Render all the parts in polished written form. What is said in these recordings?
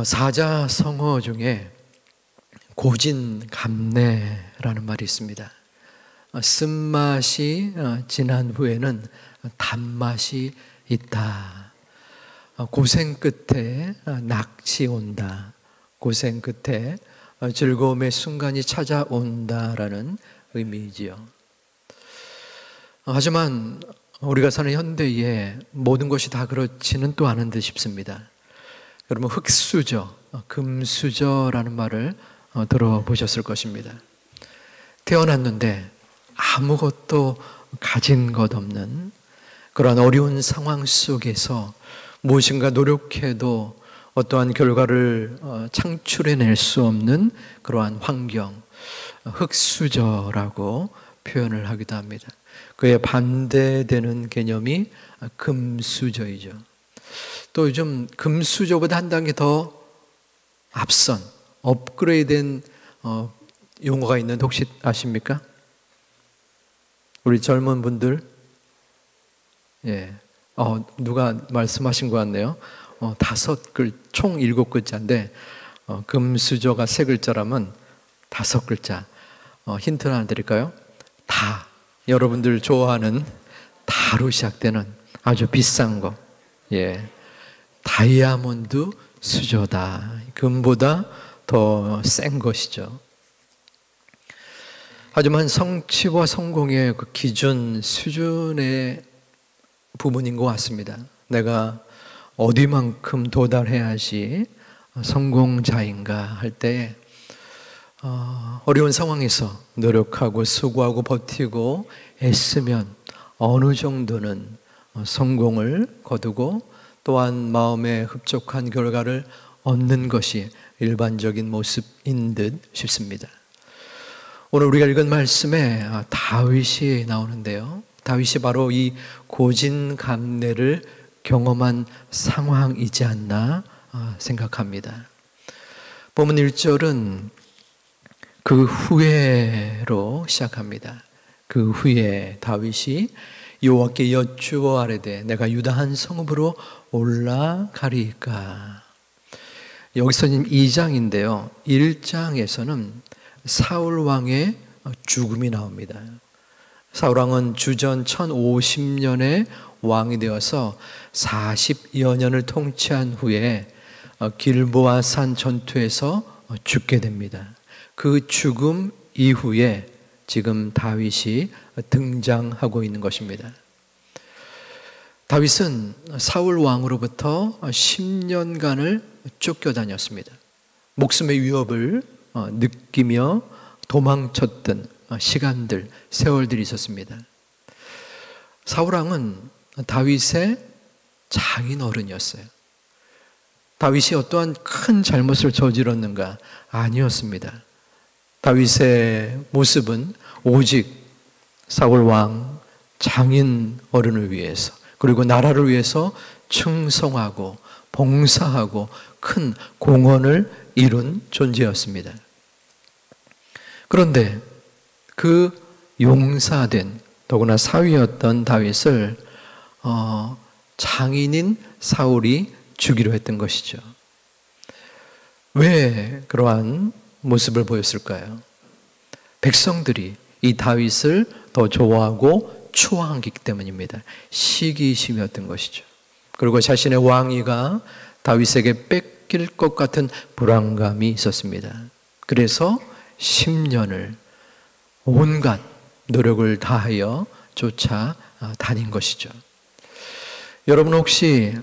사자성어 중에 고진감래라는 말이 있습니다. 쓴맛이 진한 후에는 단맛이 있다. 고생 끝에 낚시 온다. 고생 끝에 즐거움의 순간이 찾아온다라는 의미이지요. 하지만 우리가 사는 현대에 모든 것이 다 그렇지는 또 않은 듯 싶습니다. 여러분, 흙수저, 금수저라는 말을 들어보셨을 것입니다. 태어났는데 아무것도 가진 것 없는 그런 어려운 상황 속에서 무엇인가 노력해도 어떠한 결과를 창출해낼 수 없는 그러한 환경, 흙수저라고 표현을 하기도 합니다. 그에 반대되는 개념이 금수저이죠. 또 요즘 금수저보다 한 단계 더 앞선 업그레이드된 용어가 있는데 혹시 아십니까? 우리 젊은 분들, 누가 말씀하신 것 같네요. 5글, 총 7글자인데 금수저가 3글자라면 5글자. 힌트 하나 드릴까요? 다. 여러분들 좋아하는 다로 시작되는 아주 비싼 거. 다이아몬드 수저다. 금보다 더 센 것이죠. 하지만 성취와 성공의 그 기준, 수준의 부분인 것 같습니다. 내가 어디만큼 도달해야지 성공자인가 할 때 어려운 상황에서 노력하고 수고하고 버티고 애쓰면 어느 정도는 성공을 거두고 또한 마음에 흡족한 결과를 얻는 것이 일반적인 모습인 듯 싶습니다. 오늘 우리가 읽은 말씀에 다윗이 나오는데요. 다윗이 바로 이 고진감래를 경험한 상황이지 않나 생각합니다. 본문 1절은 그 후에로 시작합니다. 그 후에 다윗이 여호와께 여쭈어 아뢰되 내가 유다 한 성읍으로 올라가리까. 여기서는 2장인데요. 1장에서는 사울 왕의 죽음이 나옵니다. 사울 왕은 주전 1050년에 왕이 되어서 40여 년을 통치한 후에 길보아 산 전투에서 죽게 됩니다. 그 죽음 이후에 지금 다윗이 등장하고 있는 것입니다. 다윗은 사울 왕으로부터 10년간을 쫓겨다녔습니다. 목숨의 위협을 느끼며 도망쳤던 시간들, 세월들이 있었습니다. 사울 왕은 다윗의 장인어른이었어요. 다윗이 어떠한 큰 잘못을 저질렀는가? 아니었습니다. 다윗의 모습은 오직 사울 왕 장인어른을 위해서 그리고 나라를 위해서 충성하고 봉사하고 큰 공헌을 이룬 존재였습니다. 그런데 그 용사된 더구나 사위였던 다윗을 장인인 사울이 죽이려 했던 것이죠. 왜 그러한 모습을 보였을까요? 백성들이 이 다윗을 더 좋아하고 추앙하기 때문입니다. 시기심이었던 것이죠. 그리고 자신의 왕위가 다윗에게 뺏길 것 같은 불안감이 있었습니다. 그래서 10년을 온갖 노력을 다하여 쫓아다닌 것이죠. 여러분 혹시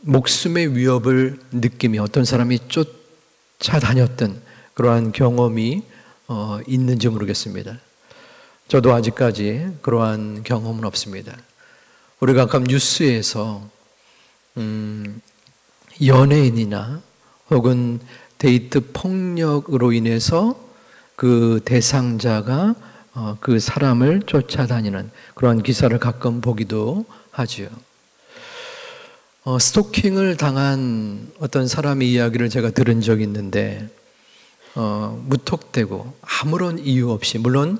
목숨의 위협을 느끼며 어떤 사람이 쫓아다녔던 그러한 경험이 있는지 모르겠습니다. 저도 아직까지 그러한 경험은 없습니다. 우리가 가끔 뉴스에서 연예인이나 혹은 데이트 폭력으로 인해서 그 대상자가 그 사람을 쫓아다니는 그런 기사를 가끔 보기도 하지요. 스토킹을 당한 어떤 사람의 이야기를 제가 들은 적이 있는데 무턱대고 아무런 이유 없이, 물론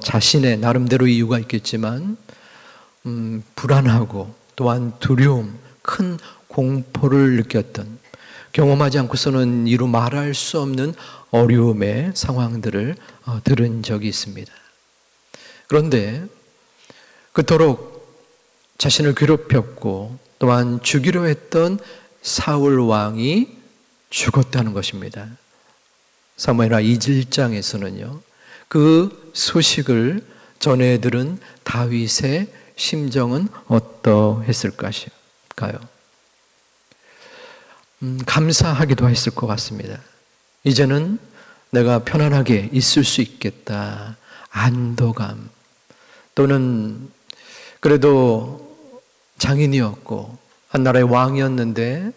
자신의 나름대로 이유가 있겠지만 불안하고 또한 두려움, 큰 공포를 느꼈던 경험하지 않고서는 이루 말할 수 없는 어려움의 상황들을 들은 적이 있습니다. 그런데 그토록 자신을 괴롭혔고 또한 죽이려 했던 사울 왕이 죽었다는 것입니다. 사무엘하 2장에서는요, 그 소식을 전해 들은 다윗의 심정은 어떠했을까요? 감사하기도 했을 것 같습니다. 이제는 내가 편안하게 있을 수 있겠다. 안도감. 또는 그래도 장인이었고 한 나라의 왕이었는데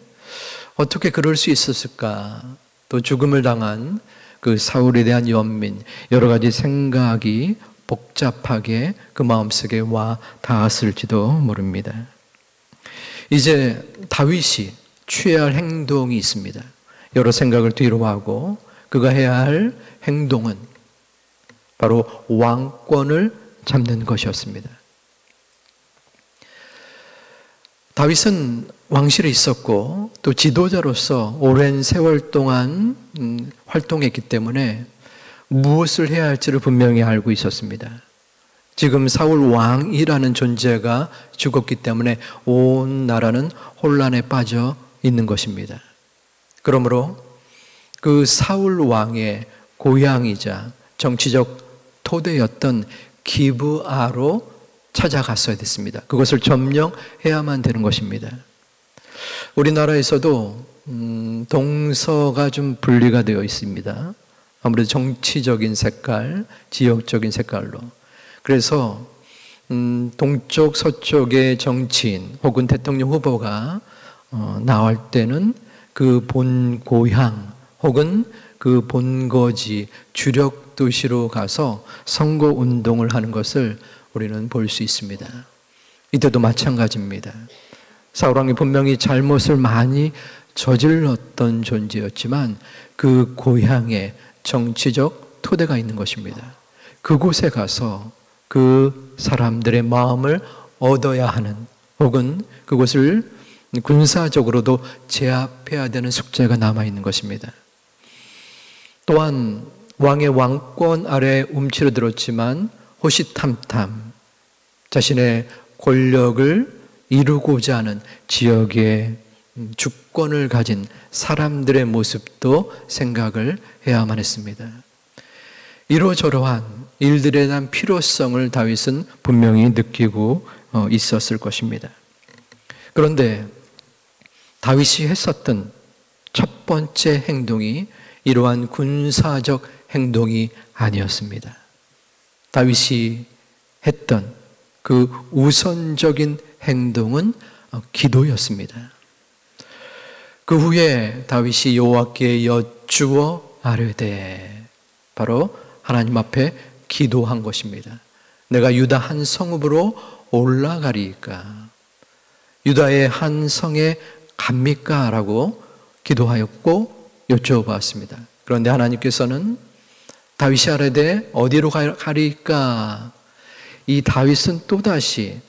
어떻게 그럴 수 있었을까? 또 죽음을 당한 그 사울에 대한 연민, 여러 가지 생각이 복잡하게 그 마음속에 와 닿았을지도 모릅니다. 이제 다윗이 취해야 할 행동이 있습니다. 여러 생각을 뒤로 하고 그가 해야 할 행동은 바로 왕권을 잡는 것이었습니다. 다윗은 왕실에 있었고 또 지도자로서 오랜 세월 동안 활동했기 때문에 무엇을 해야 할지를 분명히 알고 있었습니다. 지금 사울 왕이라는 존재가 죽었기 때문에 온 나라는 혼란에 빠져 있는 것입니다. 그러므로 그 사울 왕의 고향이자 정치적 토대였던 기브아로 찾아갔어야 됐습니다. 그것을 점령해야만 되는 것입니다. 우리나라에서도 동서가 좀 분리가 되어 있습니다. 아무래도 정치적인 색깔, 지역적인 색깔로. 그래서 동쪽, 서쪽의 정치인 혹은 대통령 후보가 나올 때는 그 본 고향 혹은 그 본거지 주력 도시로 가서 선거 운동을 하는 것을 우리는 볼 수 있습니다. 이때도 마찬가지입니다. 사울 왕이 분명히 잘못을 많이 저질렀던 존재였지만 그 고향에 정치적 토대가 있는 것입니다. 그곳에 가서 그 사람들의 마음을 얻어야 하는 혹은 그곳을 군사적으로도 제압해야 되는 숙제가 남아있는 것입니다. 또한 왕의 왕권 아래 움츠러들었지만 호시탐탐 자신의 권력을 이루고자 하는 지역의 주권을 가진 사람들의 모습도 생각을 해야만 했습니다. 이러저러한 일들에 대한 필요성을 다윗은 분명히 느끼고 있었을 것입니다. 그런데 다윗이 했었던 첫 번째 행동이 이러한 군사적 행동이 아니었습니다. 다윗이 했던 그 우선적인 행동은 기도였습니다. 그 후에 다윗이 여호와께 여쭈어 아뢰되 바로 하나님 앞에 기도한 것입니다. 내가 유다 한 성읍으로 올라가리까? 유다의 한 성에 갑니까? 라고 기도하였고 여쭤보았습니다. 그런데 하나님께서는 다윗이 아뢰되 어디로 가리까? 이 다윗은 또다시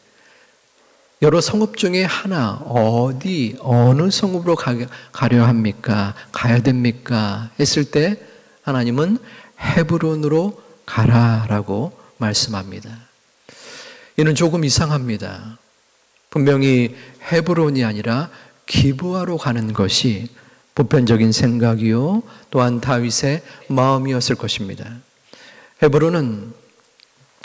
여러 성읍 중에 하나 어느 성읍으로 가려 합니까? 가야 됩니까? 했을 때 하나님은 헤브론으로 가라라고 말씀합니다. 이는 조금 이상합니다. 분명히 헤브론이 아니라 기브아로 가는 것이 보편적인 생각이요 또한 다윗의 마음이었을 것입니다. 헤브론은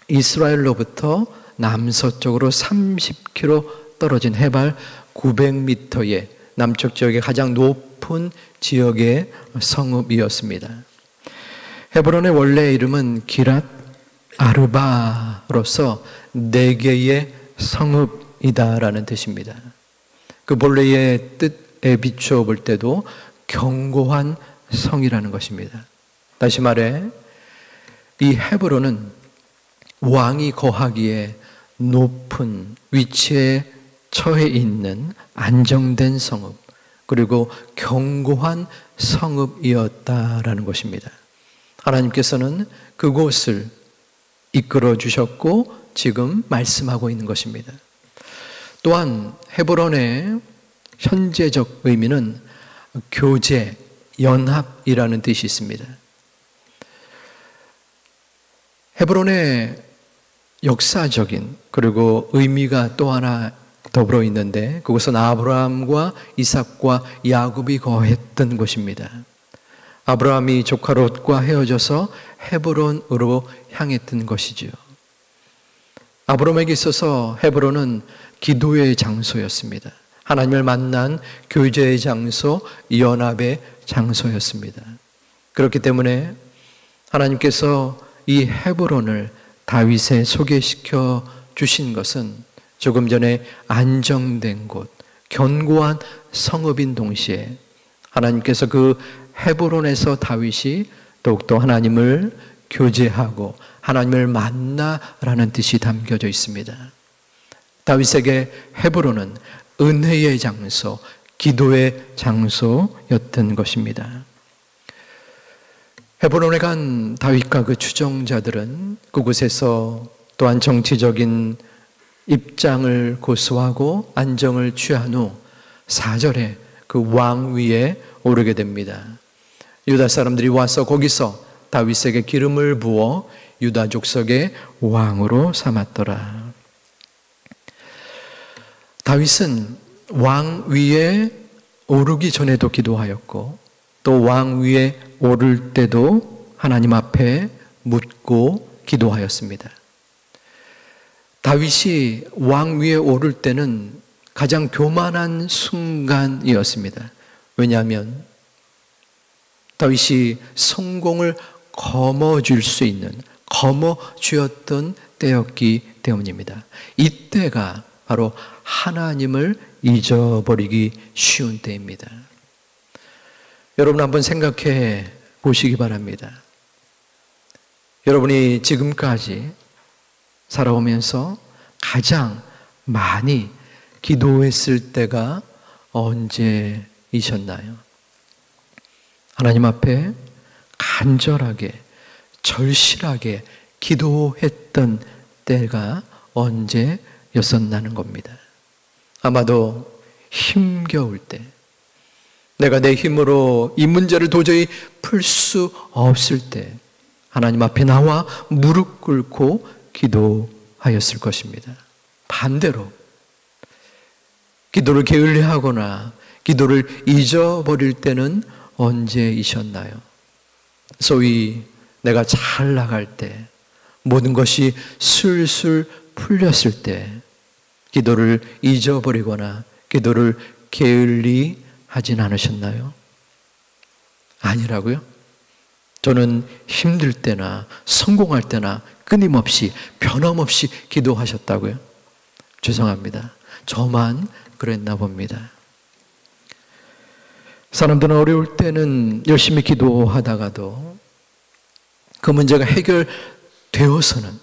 이스라엘로부터 남서쪽으로 30km 떨어진 해발 900m의 남쪽 지역의 가장 높은 지역의 성읍이었습니다. 헤브론의 원래 이름은 기랏 아르바로서 4개의 성읍이다라는 뜻입니다. 그 본래의 뜻에 비추어 볼 때도 견고한 성이라는 것입니다. 다시 말해 이 헤브론은 왕이 거하기에 높은 위치에 처해 있는 안정된 성읍 그리고 견고한 성읍이었다라는 것입니다. 하나님께서는 그곳을 이끌어 주셨고 지금 말씀하고 있는 것입니다. 또한 헤브론의 현재적 의미는 교제, 연합이라는 뜻이 있습니다. 헤브론의 역사적인 그리고 의미가 또 하나 더불어 있는데, 그것은 아브라함과 이삭과 야곱이 거했던 곳입니다. 아브라함이 조카 롯과 헤어져서 헤브론으로 향했던 것이지요. 아브라함에게 있어서 헤브론은 기도의 장소였습니다. 하나님을 만난 교제의 장소, 연합의 장소였습니다. 그렇기 때문에 하나님께서 이 헤브론을 다윗에 소개시켜 주신 것은 조금 전에 안정된 곳, 견고한 성읍인 동시에 하나님께서 그 헤브론에서 다윗이 더욱더 하나님을 교제하고 하나님을 만나라는 뜻이 담겨져 있습니다. 다윗에게 헤브론은 은혜의 장소, 기도의 장소였던 것입니다. 헤브론에 간 다윗과 그 추종자들은 그곳에서 또한 정치적인 입장을 고수하고 안정을 취한 후 4절에 그 왕 위에 오르게 됩니다. 유다 사람들이 와서 거기서 다윗에게 기름을 부어 유다 족속의 왕으로 삼았더라. 다윗은 왕 위에 오르기 전에도 기도하였고 또 왕 위에 오를 때도 하나님 앞에 묻고 기도하였습니다. 다윗이 왕 위에 오를 때는 가장 교만한 순간이었습니다. 왜냐하면 다윗이 성공을 거머쥘 수 있는, 거머쥐었던 때였기 때문입니다. 이때가 바로 하나님을 잊어버리기 쉬운 때입니다. 여러분 한번 생각해 보시기 바랍니다. 여러분이 지금까지 살아오면서 가장 많이 기도했을 때가 언제이셨나요? 하나님 앞에 간절하게, 절실하게 기도했던 때가 언제였었나는 겁니다. 아마도 힘겨울 때, 내가 내 힘으로 이 문제를 도저히 풀 수 없을 때 하나님 앞에 나와 무릎 꿇고 기도하였을 것입니다. 반대로 기도를 게을리하거나 기도를 잊어버릴 때는 언제이셨나요? 소위 내가 잘 나갈 때, 모든 것이 술술 풀렸을 때 기도를 잊어버리거나 기도를 게을리 하진 않으셨나요? 아니라고요? 저는 힘들 때나 성공할 때나 끊임없이 변함없이 기도하셨다고요? 죄송합니다. 저만 그랬나 봅니다. 사람들은 어려울 때는 열심히 기도하다가도 그 문제가 해결되어서는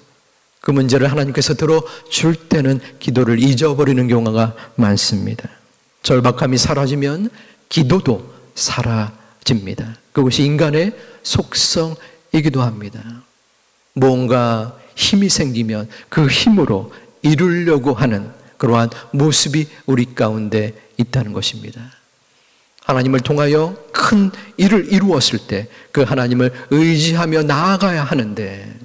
그 문제를 하나님께서 들어줄 때는 기도를 잊어버리는 경우가 많습니다. 절박함이 사라지면 기도도 사라집니다. 그것이 인간의 속성이기도 합니다. 뭔가 힘이 생기면 그 힘으로 이루려고 하는 그러한 모습이 우리 가운데 있다는 것입니다. 하나님을 통하여 큰 일을 이루었을 때 그 하나님을 의지하며 나아가야 하는데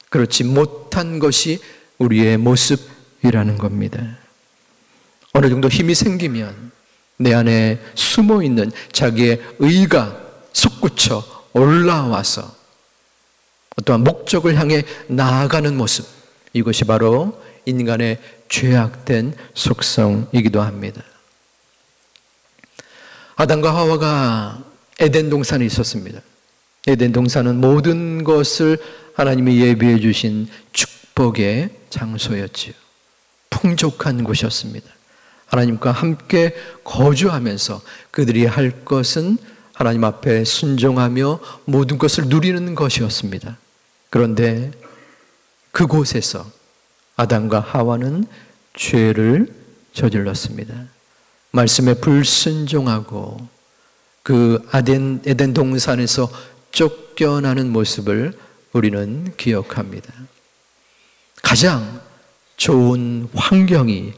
그렇지 못한 것이 우리의 모습이라는 겁니다. 어느 정도 힘이 생기면 내 안에 숨어있는 자기의 의가 솟구쳐 올라와서 어떠한 목적을 향해 나아가는 모습, 이것이 바로 인간의 죄악된 속성이기도 합니다. 아담과 하와가 에덴 동산에 있었습니다. 에덴 동산은 모든 것을 하나님이 예비해 주신 축복의 장소였지요. 풍족한 곳이었습니다. 하나님과 함께 거주하면서 그들이 할 것은 하나님 앞에 순종하며 모든 것을 누리는 것이었습니다. 그런데 그곳에서 아담과 하와는 죄를 저질렀습니다. 말씀에 불순종하고 그 에덴 동산에서 쫓겨나는 모습을 우리는 기억합니다. 가장 좋은 환경이,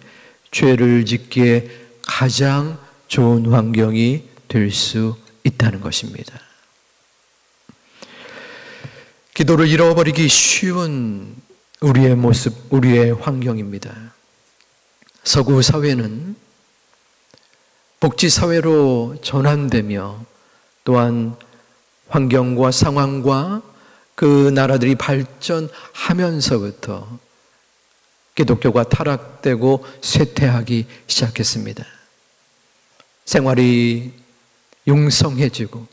죄를 짓기에 가장 좋은 환경이 될 수 있다는 것입니다. 기도를 잃어버리기 쉬운 우리의 모습, 우리의 환경입니다. 서구 사회는 복지사회로 전환되며 또한 환경과 상황과 그 나라들이 발전하면서부터 기독교가 타락되고 쇠퇴하기 시작했습니다. 생활이 융성해지고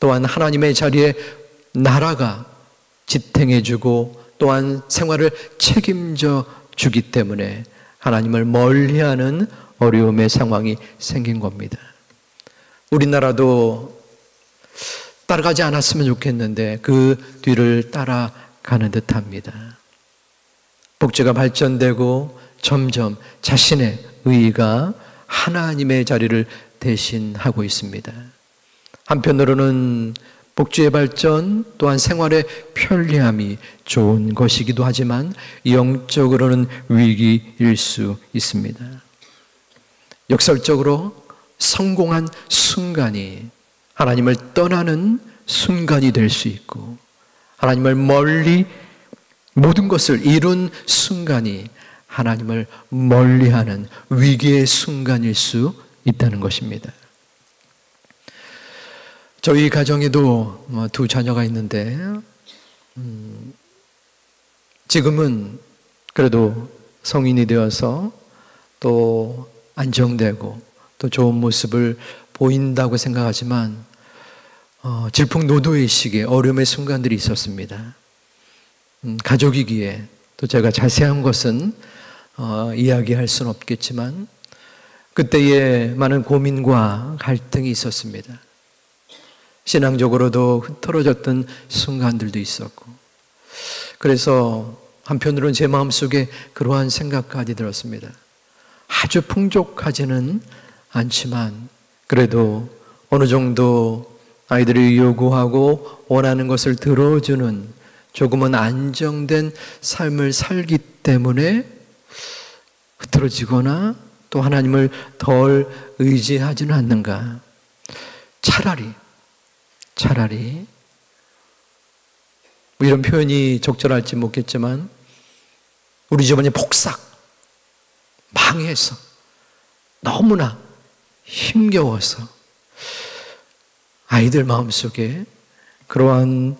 또한 하나님의 자리에 나라가 지탱해주고 또한 생활을 책임져 주기 때문에 하나님을 멀리하는 어려움의 상황이 생긴 겁니다. 우리나라도 따라가지 않았으면 좋겠는데 그 뒤를 따라가는 듯합니다. 복지가 발전되고 점점 자신의 의의가 하나님의 자리를 대신하고 있습니다. 한편으로는 복지의 발전 또한 생활의 편리함이 좋은 것이기도 하지만 영적으로는 위기일 수 있습니다. 역설적으로 성공한 순간이 하나님을 떠나는 순간이 될 수 있고 하나님을 멀리 모든 것을 이룬 순간이 하나님을 멀리하는 위기의 순간일 수 있다는 것입니다. 저희 가정에도 두 자녀가 있는데 지금은 그래도 성인이 되어서 또 안정되고 또 좋은 모습을 보인다고 생각하지만 질풍노도의 어려움의 순간들이 있었습니다. 가족이기에 또 제가 자세한 것은 이야기할 수는 없겠지만 그때에 많은 고민과 갈등이 있었습니다. 신앙적으로도 흐트러졌던 순간들도 있었고 그래서 한편으로는 제 마음속에 그러한 생각까지 들었습니다. 아주 풍족하지는 않지만 그래도 어느 정도 아이들이 요구하고 원하는 것을 들어주는 조금은 안정된 삶을 살기 때문에 흐트러지거나 또 하나님을 덜 의지하지는 않는가. 차라리 뭐 이런 표현이 적절할지 모르겠지만 우리 집안이 폭삭 망해서 너무나 힘겨워서 아이들 마음속에 그러한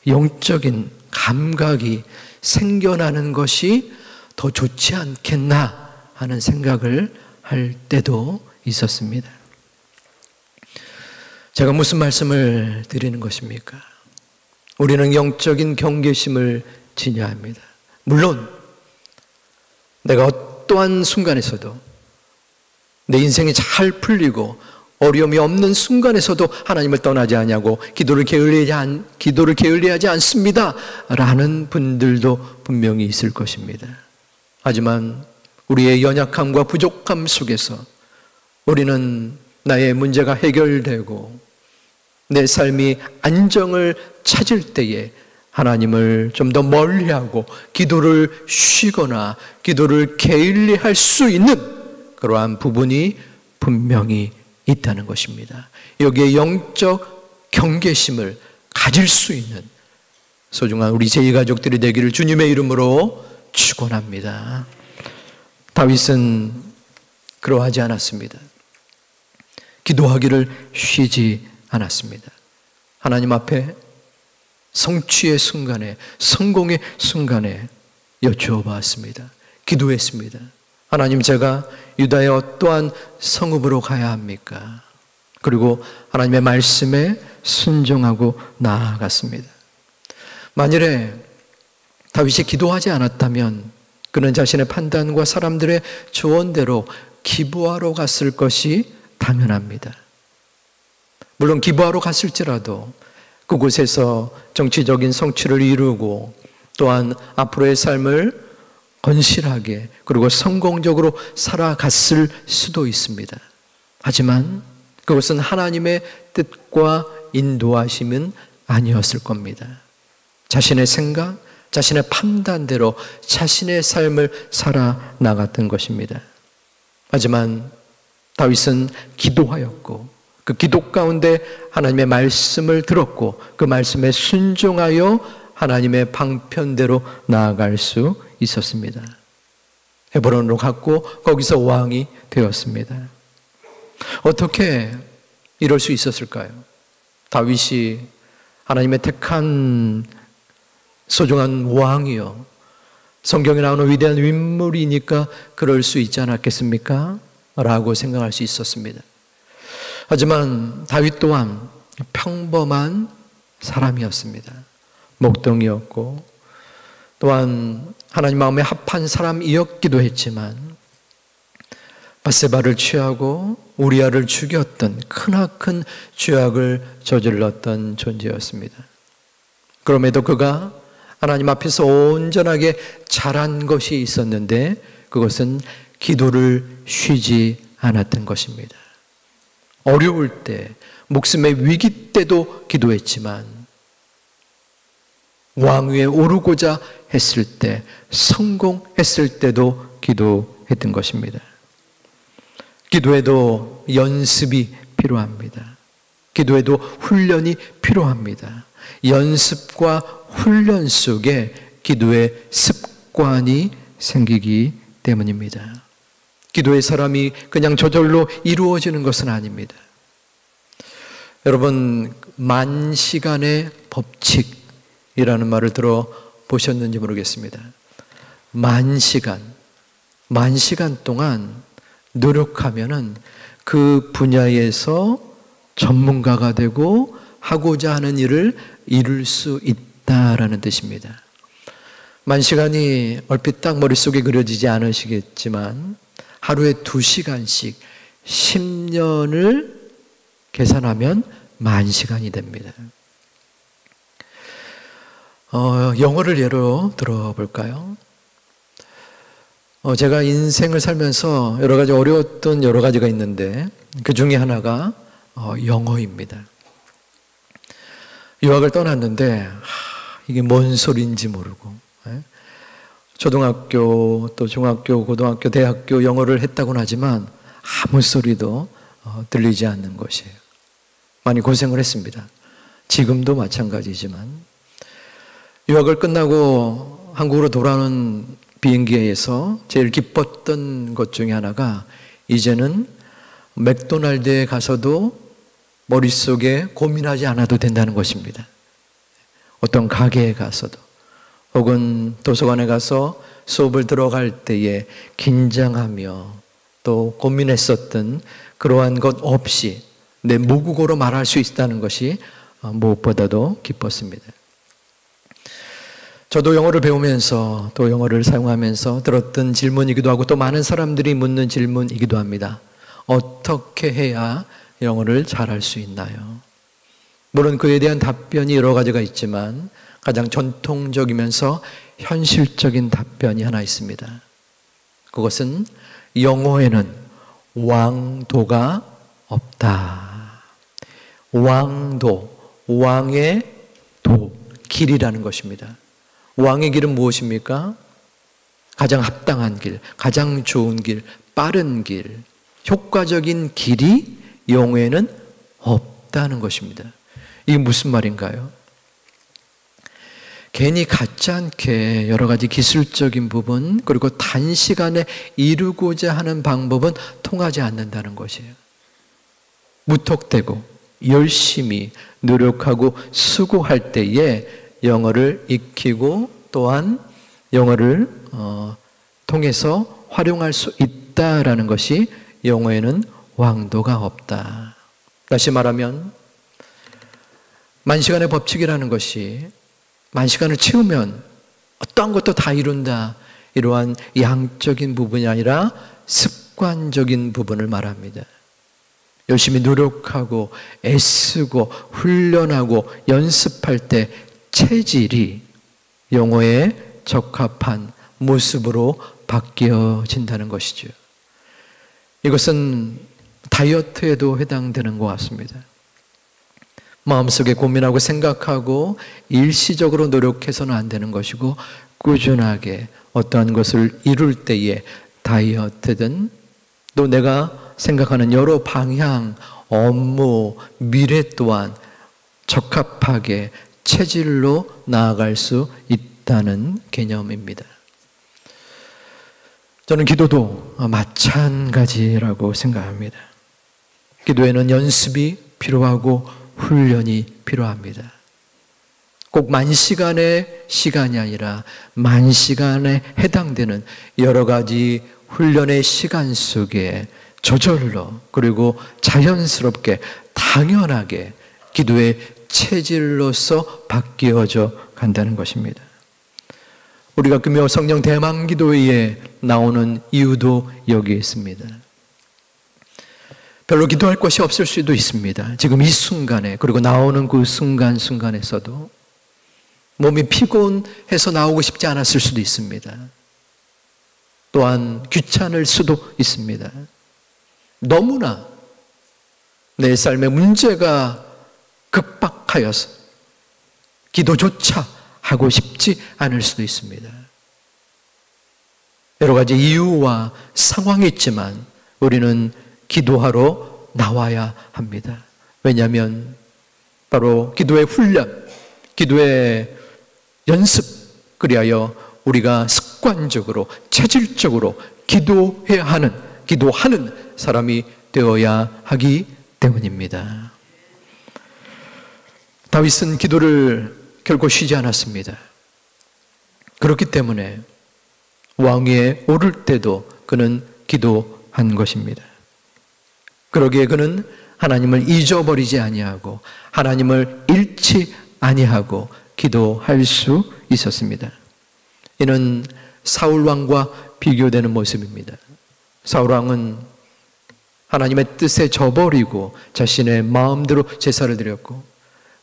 영적인 감각이 생겨나는 것이 더 좋지 않겠나 하는 생각을 할 때도 있었습니다. 제가 무슨 말씀을 드리는 것입니까? 우리는 영적인 경계심을 지녀야 합니다. 물론 내가 어떠한 순간에서도 내 인생이 잘 풀리고 어려움이 없는 순간에서도 하나님을 떠나지 않냐고 기도를 게을리하지 않습니다 라는 분들도 분명히 있을 것입니다. 하지만 우리의 연약함과 부족함 속에서 우리는 나의 문제가 해결되고 내 삶이 안정을 찾을 때에 하나님을 좀 더 멀리하고 기도를 쉬거나 기도를 게을리할 수 있는 그러한 부분이 분명히 있다는 것입니다. 여기에 영적 경계심을 가질 수 있는 소중한 우리 제2가족들이 되기를 주님의 이름으로 축원합니다. 다윗은 그러하지 않았습니다. 기도하기를 쉬지 않았습니다. 하나님 앞에 성취의 순간에 성공의 순간에 여쭈어 봤습니다. 기도했습니다. 하나님, 제가 유다의 어떠한 성읍으로 가야 합니까? 그리고 하나님의 말씀에 순종하고 나아갔습니다. 만일에 다윗이 기도하지 않았다면 그는 자신의 판단과 사람들의 조언대로 기브아로 갔을 것이 당연합니다. 물론 기브아로 갔을지라도 그곳에서 정치적인 성취를 이루고 또한 앞으로의 삶을 건실하게 그리고 성공적으로 살아갔을 수도 있습니다. 하지만 그것은 하나님의 뜻과 인도하심은 아니었을 겁니다. 자신의 생각, 자신의 판단대로 자신의 삶을 살아나갔던 것입니다. 하지만 다윗은 기도하였고 그 기도 가운데 하나님의 말씀을 들었고 그 말씀에 순종하여 하나님의 방편대로 나아갈 수 있었습니다. 헤브론으로 갔고 거기서 왕이 되었습니다. 어떻게 이럴 수 있었을까요? 다윗이 하나님의 택한 소중한 왕이요, 성경에 나오는 위대한 인물이니까 그럴 수 있지 않았겠습니까? 라고 생각할 수 있었습니다. 하지만 다윗 또한 평범한 사람이었습니다. 목동이었고 또한 하나님 마음에 합한 사람이었기도 했지만 밧세바를 취하고 우리아를 죽였던 크나큰 죄악을 저질렀던 존재였습니다. 그럼에도 그가 하나님 앞에서 온전하게 잘한 것이 있었는데 그것은 기도를 쉬지 않았던 것입니다. 어려울 때, 목숨의 위기 때도 기도했지만 왕위에 오르고자 했을 때, 성공했을 때도 기도했던 것입니다. 기도에도 연습이 필요합니다. 기도에도 훈련이 필요합니다. 연습과 훈련 속에 기도의 습관이 생기기 때문입니다. 기도의 사람이 그냥 저절로 이루어지는 것은 아닙니다. 여러분, 만시간의 법칙이라는 말을 들어보셨는지 모르겠습니다. 만시간 동안 노력하면은 그 분야에서 전문가가 되고 하고자 하는 일을 이룰 수 있다라는 뜻입니다. 만시간이 얼핏 딱 머릿속에 그려지지 않으시겠지만 하루에 2시간씩 10년을 계산하면 만시간이 됩니다. 영어를 예로 들어볼까요? 제가 인생을 살면서 여러 가지 어려웠던 여러 가지가 있는데 그 중에 하나가 영어입니다. 유학을 떠났는데 이게 뭔 소리인지 모르고 초등학교 또 중학교, 고등학교, 대학교 영어를 했다고는 하지만 아무 소리도 들리지 않는 것이에요. 많이 고생을 했습니다. 지금도 마찬가지지만 유학을 끝나고 한국으로 돌아오는 비행기에서 제일 기뻤던 것 중에 하나가 이제는 맥도날드에 가서도 머릿속에 고민하지 않아도 된다는 것입니다. 어떤 가게에 가서도 혹은 도서관에 가서 수업을 들어갈 때에 긴장하며 또 고민했었던 그러한 것 없이 내 모국어로 말할 수 있다는 것이 무엇보다도 기뻤습니다. 저도 영어를 배우면서 또 영어를 사용하면서 들었던 질문이기도 하고 또 많은 사람들이 묻는 질문이기도 합니다. 어떻게 해야 영어를 잘할 수 있나요? 물론 그에 대한 답변이 여러 가지가 있지만 가장 전통적이면서 현실적인 답변이 하나 있습니다. 그것은 영어에는 왕도가 없다. 왕도, 왕의 도, 길이라는 것입니다. 왕의 길은 무엇입니까? 가장 합당한 길, 가장 좋은 길, 빠른 길, 효과적인 길이 영어에는 없다는 것입니다. 이게 무슨 말인가요? 괜히 같지 않게 여러 가지 기술적인 부분 그리고 단시간에 이루고자 하는 방법은 통하지 않는다는 것이에요. 무턱대고 열심히 노력하고 수고할 때에 영어를 익히고 또한 영어를 통해서 활용할 수 있다라는 것이 영어에는 왕도가 없다. 다시 말하면 만시간의 법칙이라는 것이 만시간을 채우면 어떠한 것도 다 이룬다. 이러한 양적인 부분이 아니라 습관적인 부분을 말합니다. 열심히 노력하고 애쓰고 훈련하고 연습할 때 체질이 영어에 적합한 모습으로 바뀌어진다는 것이죠. 이것은 다이어트에도 해당되는 것 같습니다. 마음속에 고민하고 생각하고 일시적으로 노력해서는 안 되는 것이고 꾸준하게 어떠한 것을 이룰 때에 다이어트든 또 내가 생각하는 여러 방향 업무, 미래 또한 적합하게 체질로 나아갈 수 있다는 개념입니다. 저는 기도도 마찬가지라고 생각합니다. 기도에는 연습이 필요하고 훈련이 필요합니다. 꼭 만시간의 시간이 아니라 만시간에 해당되는 여러 가지 훈련의 시간 속에 저절로 그리고 자연스럽게 당연하게 기도의 체질로서 바뀌어져 간다는 것입니다. 우리가 금요 성령 대망 기도회에 나오는 이유도 여기에 있습니다. 별로 기도할 것이 없을 수도 있습니다. 지금 이 순간에, 그리고 나오는 그 순간순간에서도 몸이 피곤해서 나오고 싶지 않았을 수도 있습니다. 또한 귀찮을 수도 있습니다. 너무나 내 삶의 문제가 급박하여서 기도조차 하고 싶지 않을 수도 있습니다. 여러 가지 이유와 상황이 있지만 우리는 기도하러 나와야 합니다. 왜냐하면 바로 기도의 훈련, 기도의 연습, 그리하여 우리가 습관적으로 체질적으로 기도하는 사람이 되어야 하기 때문입니다. 다윗은 기도를 결코 쉬지 않았습니다. 그렇기 때문에 왕위에 오를 때도 그는 기도한 것입니다. 그러기에 그는 하나님을 잊어버리지 아니하고 하나님을 잃지 아니하고 기도할 수 있었습니다. 이는 사울 왕과 비교되는 모습입니다. 사울 왕은 하나님의 뜻에 저버리고 자신의 마음대로 제사를 드렸고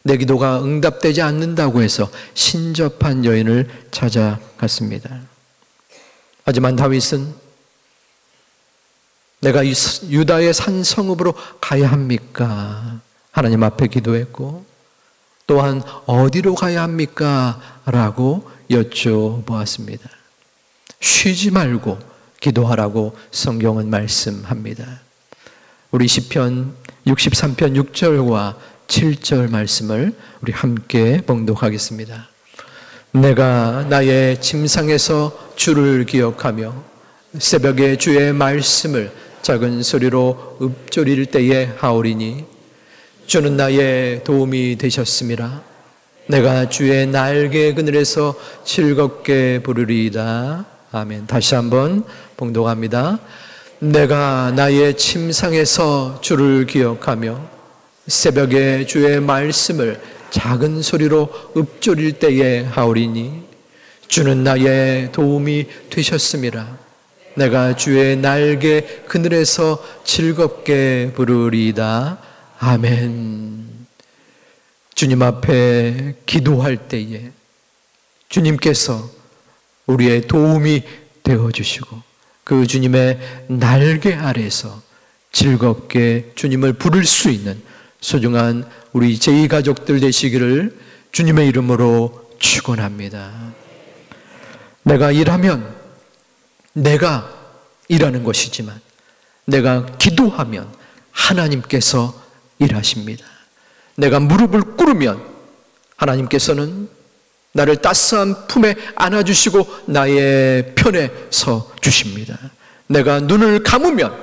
내 기도가 응답되지 않는다고 해서 신접한 여인을 찾아갔습니다. 하지만 다윗은 내가 유다의 산성읍으로 가야 합니까? 하나님 앞에 기도했고 또한 어디로 가야 합니까? 라고 여쭤보았습니다. 쉬지 말고 기도하라고 성경은 말씀합니다. 우리 시편 63편 6절과 7절 말씀을 우리 함께 봉독하겠습니다. 내가 나의 침상에서 주를 기억하며 새벽에 주의 말씀을 작은 소리로 읊조릴 때에 하오리니 주는 나의 도움이 되셨음이라. 내가 주의 날개 그늘에서 즐겁게 부르리이다. 아멘. 다시 한번 봉독합니다. 내가 나의 침상에서 주를 기억하며 새벽에 주의 말씀을 작은 소리로 읊조릴 때에 하오리니 주는 나의 도움이 되셨음이라. 내가 주의 날개 그늘에서 즐겁게 부르리이다. 아멘. 주님 앞에 기도할 때에 주님께서 우리의 도움이 되어주시고 그 주님의 날개 아래서 즐겁게 주님을 부를 수 있는 소중한 우리 제2가족들 되시기를 주님의 이름으로 축원합니다. 내가 일하면 내가 일하는 것이지만 내가 기도하면 하나님께서 일하십니다. 내가 무릎을 꿇으면 하나님께서는 나를 따스한 품에 안아주시고 나의 편에 서 주십니다. 내가 눈을 감으면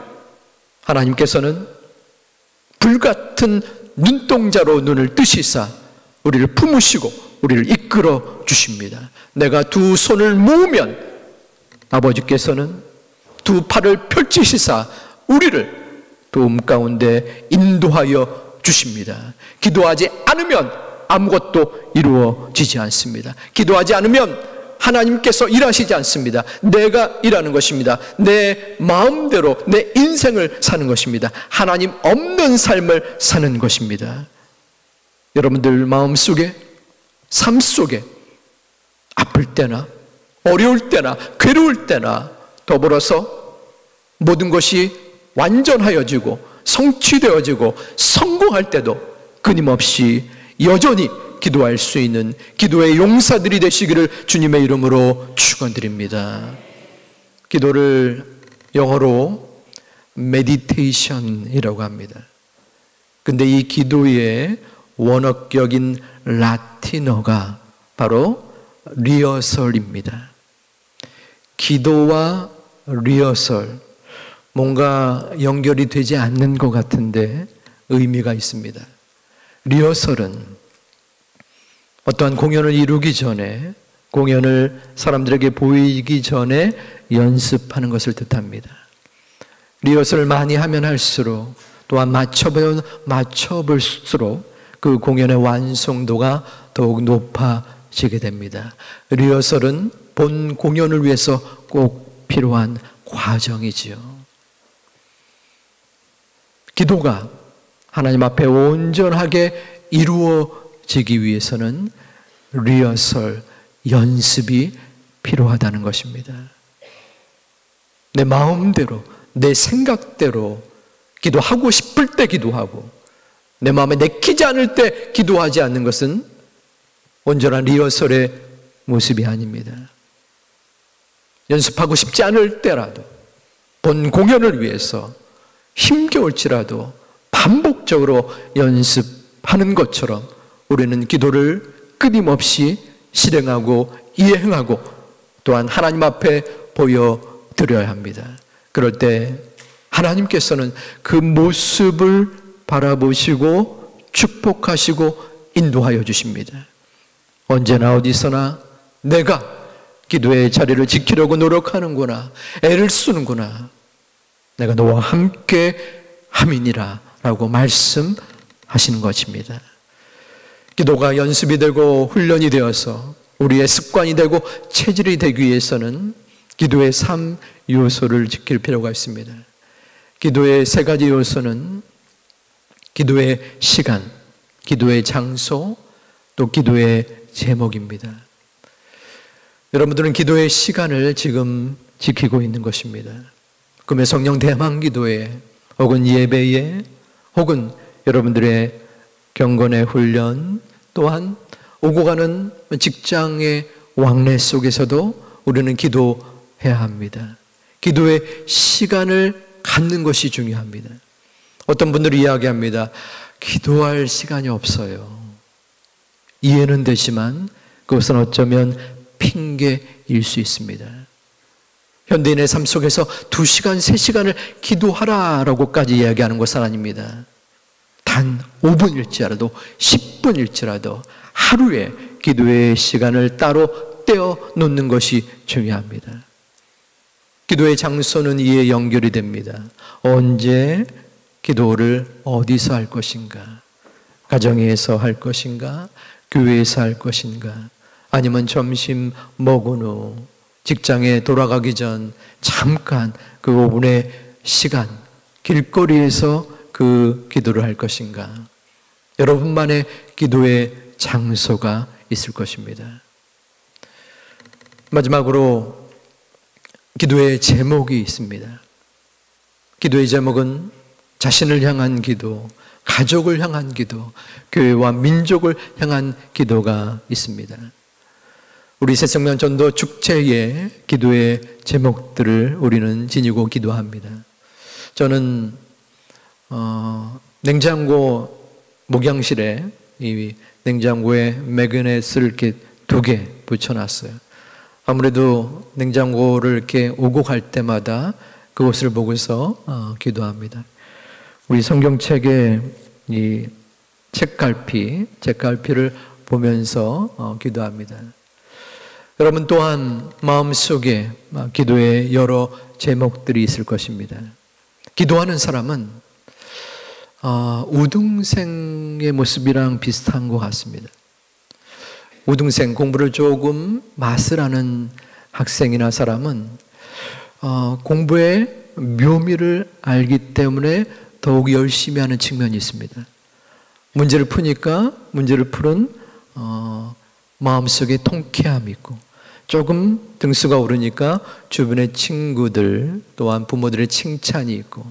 하나님께서는 불같은 눈동자로 눈을 뜨시사 우리를 품으시고 우리를 이끌어 주십니다. 내가 두 손을 모으면 아버지께서는 두 팔을 펼치시사 우리를 도움 가운데 인도하여 주십니다. 기도하지 않으면 아무것도 이루어지지 않습니다. 기도하지 않으면 하나님께서 일하시지 않습니다. 내가 일하는 것입니다. 내 마음대로 내 인생을 사는 것입니다. 하나님 없는 삶을 사는 것입니다. 여러분들 마음속에, 삶 속에 아플 때나 어려울 때나 괴로울 때나 더불어서 모든 것이 완전하여지고 성취되어지고 성공할 때도 끊임없이 여전히 기도할 수 있는 기도의 용사들이 되시기를 주님의 이름으로 축원드립니다. 기도를 영어로 메디테이션이라고 합니다. 근데 이 기도의 원어격인 라틴어가 바로 리허설입니다. 기도와 리허설, 뭔가 연결이 되지 않는 것 같은데 의미가 있습니다. 리허설은 어떠한 공연을 이루기 전에, 공연을 사람들에게 보이기 전에 연습하는 것을 뜻합니다. 리허설을 많이 하면 할수록, 또한 맞춰보면 맞춰볼수록 그 공연의 완성도가 더욱 높아지게 됩니다. 리허설은 본 공연을 위해서 꼭 필요한 과정이지요. 기도가 하나님 앞에 온전하게 이루어지기 위해서는 리허설, 연습이 필요하다는 것입니다. 내 마음대로, 내 생각대로 기도하고 싶을 때 기도하고, 내 마음에 내키지 않을 때 기도하지 않는 것은 온전한 리허설의 모습이 아닙니다. 연습하고 싶지 않을 때라도, 본 공연을 위해서 힘겨울지라도 반복적으로 연습하는 것처럼 우리는 기도를 끊임없이 실행하고 이행하고 또한 하나님 앞에 보여드려야 합니다. 그럴 때 하나님께서는 그 모습을 바라보시고 축복하시고 인도하여 주십니다. 언제나 어디서나 내가 기도의 자리를 지키려고 노력하는구나, 애를 쓰는구나, 내가 너와 함께 함이니라 라고 말씀하시는 것입니다. 기도가 연습이 되고 훈련이 되어서 우리의 습관이 되고 체질이 되기 위해서는 기도의 3요소를 지킬 필요가 있습니다. 기도의 3가지 요소는 기도의 시간, 기도의 장소, 또 기도의 제목입니다. 여러분들은 기도의 시간을 지금 지키고 있는 것입니다. 금요 성령 대망 기도에, 혹은 예배에, 혹은 여러분들의 경건의 훈련, 또한 오고 가는 직장의 왕래 속에서도 우리는 기도해야 합니다. 기도의 시간을 갖는 것이 중요합니다. 어떤 분들이 이야기합니다. 기도할 시간이 없어요. 이해는 되지만 그것은 어쩌면 핑계일 수 있습니다. 현대인의 삶 속에서 2시간, 3시간을 기도하라라고까지 이야기하는 것은 아닙니다. 단 5분일지라도 10분일지라도 하루에 기도의 시간을 따로 떼어 놓는 것이 중요합니다. 기도의 장소는 이에 연결이 됩니다. 언제 기도를 어디서 할 것인가? 가정에서 할 것인가? 교회에서 할 것인가? 아니면 점심 먹은 후 직장에 돌아가기 전 잠깐 그 5분의 시간 길거리에서 그 기도를 할 것인가? 여러분만의 기도의 장소가 있을 것입니다. 마지막으로 기도의 제목이 있습니다. 기도의 제목은 자신을 향한 기도, 가족을 향한 기도, 교회와 민족을 향한 기도가 있습니다. 우리 새생명 전도 축제의 기도의 제목들을 우리는 지니고 기도합니다. 저는 냉장고 목양실에 이 냉장고에 매그넷을 이렇게 2개 붙여놨어요. 아무래도 냉장고를 이렇게 오고 갈 때마다 그것을 보고서 기도합니다. 우리 성경책에 이 책갈피를 보면서 기도합니다. 여러분 또한 마음속에 기도의 여러 제목들이 있을 것입니다. 기도하는 사람은 우등생의 모습이랑 비슷한 것 같습니다. 우등생, 공부를 조금 맛을 아는 학생이나 사람은 공부의 묘미를 알기 때문에 더욱 열심히 하는 측면이 있습니다. 문제를 푸니까 문제를 푸는 마음속에 통쾌함이 있고, 조금 등수가 오르니까 주변의 친구들 또한 부모들의 칭찬이 있고,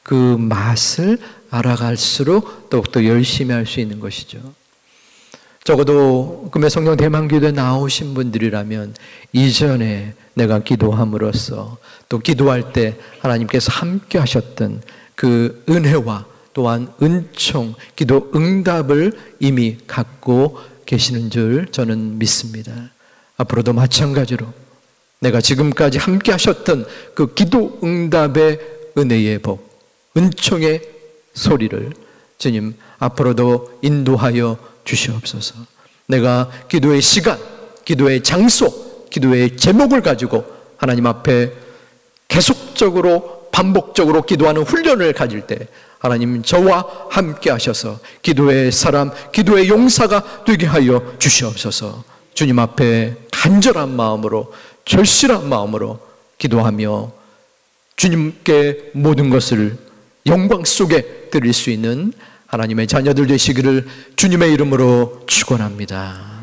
그 맛을 알아갈수록 더욱더 열심히 할 수 있는 것이죠. 적어도 금요 성령 대망기도에 나오신 분들이라면 이전에 내가 기도함으로써 또 기도할 때 하나님께서 함께 하셨던 그 은혜와 또 또한 은총, 기도 응답을 이미 갖고 계시는 줄 저는 믿습니다. 앞으로도 마찬가지로 내가 지금까지 함께 하셨던 그 기도 응답의 은혜의 복, 은총의 소리를 주님 앞으로도 인도하여 주시옵소서. 내가 기도의 시간, 기도의 장소, 기도의 제목을 가지고 하나님 앞에 계속적으로 반복적으로 기도하는 훈련을 가질 때 하나님 저와 함께 하셔서 기도의 사람, 기도의 용사가 되게 하여 주시옵소서. 주님 앞에 간절한 마음으로, 절실한 마음으로 기도하며 주님께 모든 것을 영광 속에 드릴 수 있는 하나님의 자녀들 되시기를 주님의 이름으로 축원합니다.